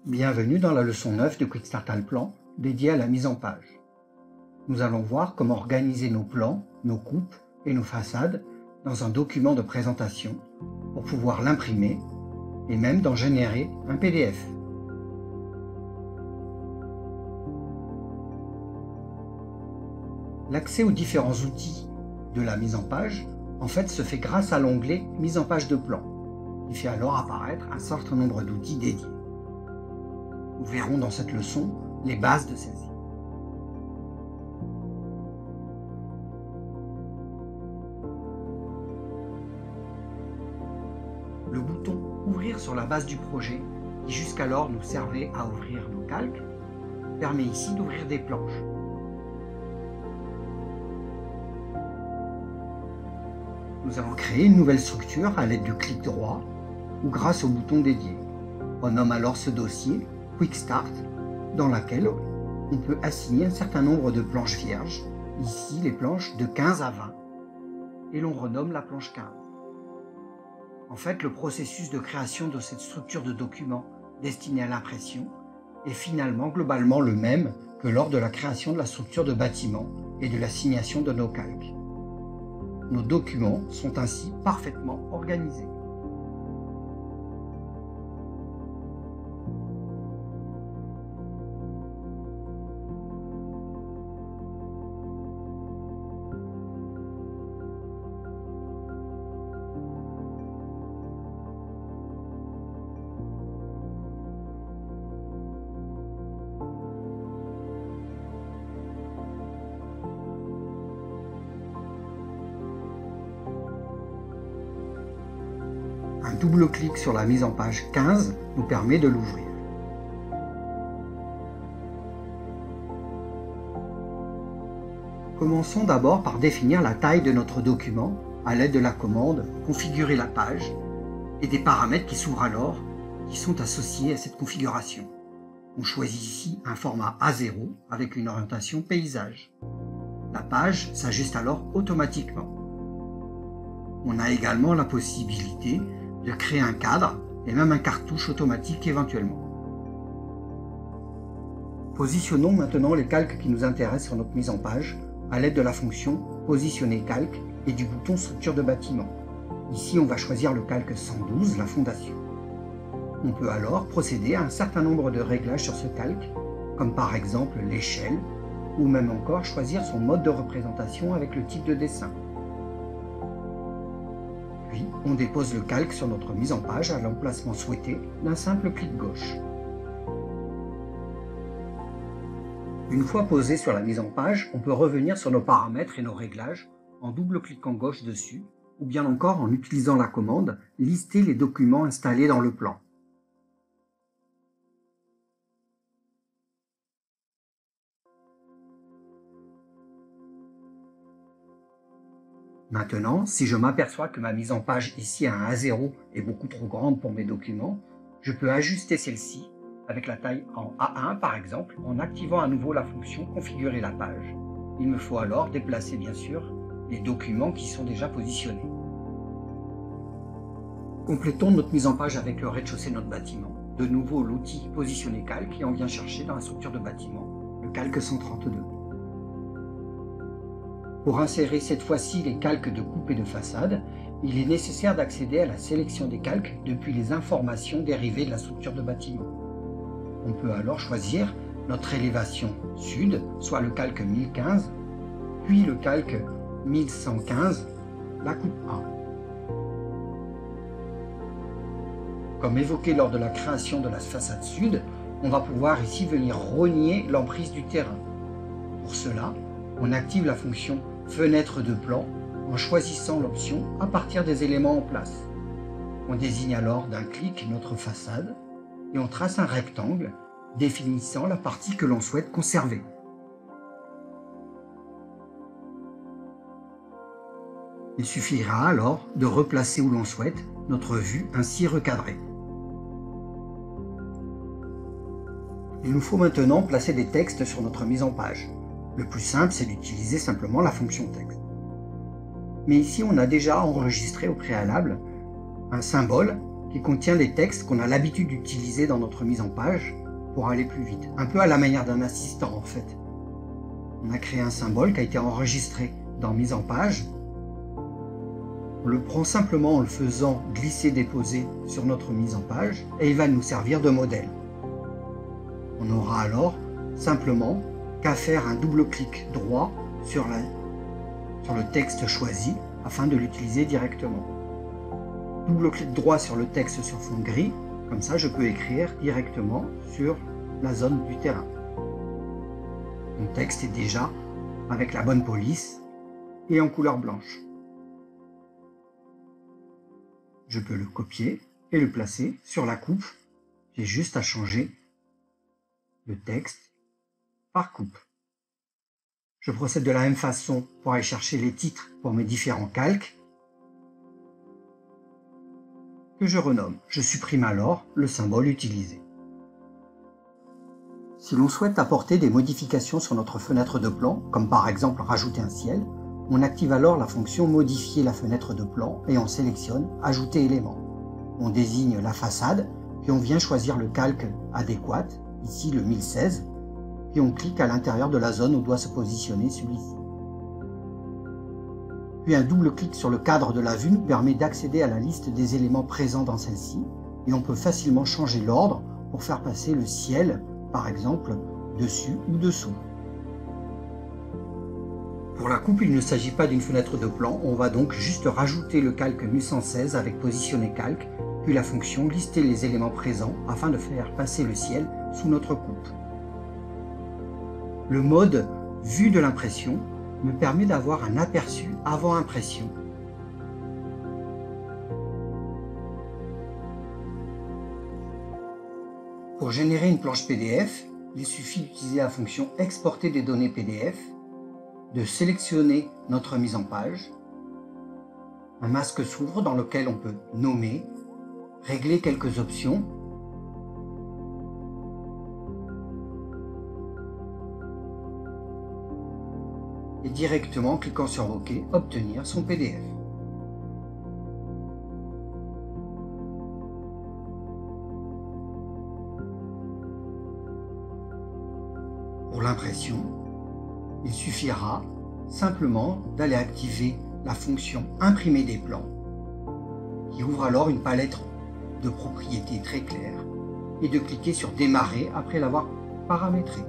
Bienvenue dans la leçon 9 de Quickstart Allplan, dédiée à la mise en page. Nous allons voir comment organiser nos plans, nos coupes et nos façades dans un document de présentation pour pouvoir l'imprimer et même d'en générer un PDF. L'accès aux différents outils de la mise en page, se fait grâce à l'onglet « Mise en page de plan », qui fait alors apparaître un certain nombre d'outils dédiés. Nous verrons dans cette leçon les bases de celle-ci. Le bouton « Ouvrir sur la base du projet » qui jusqu'alors nous servait à ouvrir nos calques, permet ici d'ouvrir des planches. Nous allons créer une nouvelle structure à l'aide du clic droit ou grâce au bouton dédié. On nomme alors ce dossier Quick Start, dans laquelle on peut assigner un certain nombre de planches vierges, ici les planches de 15 à 20, et l'on renomme la planche 15. Le processus de création de cette structure de document destinée à l'impression est finalement globalement le même que lors de la création de la structure de bâtiment et de l'assignation de nos calques. Nos documents sont ainsi parfaitement organisés. Un double clic sur la mise en page 15 nous permet de l'ouvrir. Commençons d'abord par définir la taille de notre document à l'aide de la commande « Configurer la page » et des paramètres qui s'ouvrent alors, qui sont associés à cette configuration. On choisit ici un format A0 avec une orientation paysage. La page s'ajuste alors automatiquement. On a également la possibilité de créer un cadre et même un cartouche automatique éventuellement. Positionnons maintenant les calques qui nous intéressent sur notre mise en page à l'aide de la fonction « Positionner calque » et du bouton « Structure de bâtiment ». Ici, on va choisir le calque 112, la fondation. On peut alors procéder à un certain nombre de réglages sur ce calque, comme par exemple l'échelle, ou même encore choisir son mode de représentation avec le type de dessin. Puis, on dépose le calque sur notre mise en page à l'emplacement souhaité d'un simple clic gauche. Une fois posé sur la mise en page, on peut revenir sur nos paramètres et nos réglages en double-cliquant gauche dessus, ou bien encore en utilisant la commande « Lister les documents installés dans le plan ». Maintenant, si je m'aperçois que ma mise en page ici à un A0 est beaucoup trop grande pour mes documents, je peux ajuster celle-ci avec la taille en A1 par exemple, en activant à nouveau la fonction « Configurer la page ». Il me faut alors déplacer bien sûr les documents qui sont déjà positionnés. Complétons notre mise en page avec le rez-de-chaussée de notre bâtiment. De nouveau l'outil « Positionner calque » et on vient chercher dans la structure de bâtiment le calque 132. Pour insérer cette fois-ci les calques de coupe et de façade, il est nécessaire d'accéder à la sélection des calques depuis les informations dérivées de la structure de bâtiment. On peut alors choisir notre élévation sud, soit le calque 1015, puis le calque 1115, la coupe 1. Comme évoqué lors de la création de la façade sud, on va pouvoir ici venir rogner l'emprise du terrain. Pour cela, on active la fonction Fenêtre de plan en choisissant l'option à partir des éléments en place. On désigne alors d'un clic notre façade et on trace un rectangle définissant la partie que l'on souhaite conserver. Il suffira alors de replacer où l'on souhaite notre vue ainsi recadrée. Il nous faut maintenant placer des textes sur notre mise en page. Le plus simple, c'est d'utiliser simplement la fonction texte. Mais ici, on a déjà enregistré au préalable un symbole qui contient des textes qu'on a l'habitude d'utiliser dans notre mise en page pour aller plus vite. Un peu à la manière d'un assistant en fait. On a créé un symbole qui a été enregistré dans mise en page. On le prend simplement en le faisant glisser-déposer sur notre mise en page et il va nous servir de modèle. On aura alors simplement qu'à faire un double-clic droit sur le texte choisi afin de l'utiliser directement. Double-clic droit sur le texte sur fond gris, comme ça je peux écrire directement sur la zone du terrain. Mon texte est déjà avec la bonne police et en couleur blanche. Je peux le copier et le placer sur la coupe. J'ai juste à changer le texte par coupe. Je procède de la même façon pour aller chercher les titres pour mes différents calques que je renomme. Je supprime alors le symbole utilisé. Si l'on souhaite apporter des modifications sur notre fenêtre de plan, comme par exemple rajouter un ciel, on active alors la fonction modifier la fenêtre de plan et on sélectionne ajouter élément. On désigne la façade, puis on vient choisir le calque adéquat, ici le 1016, puis on clique à l'intérieur de la zone où doit se positionner celui-ci. Puis un double clic sur le cadre de la vue nous permet d'accéder à la liste des éléments présents dans celle-ci et on peut facilement changer l'ordre pour faire passer le ciel, par exemple, dessus ou dessous. Pour la coupe, il ne s'agit pas d'une fenêtre de plan, on va donc juste rajouter le calque 1116 avec positionner calque, puis la fonction lister les éléments présents afin de faire passer le ciel sous notre coupe. Le mode vue de l'impression me permet d'avoir un aperçu avant impression. Pour générer une planche PDF, il suffit d'utiliser la fonction exporter des données PDF, de sélectionner notre mise en page. Un masque s'ouvre dans lequel on peut nommer, régler quelques options, et directement, en cliquant sur OK, obtenir son PDF. Pour l'impression, il suffira simplement d'aller activer la fonction imprimer des plans, qui ouvre alors une palette de propriétés très claires, et de cliquer sur démarrer après l'avoir paramétré.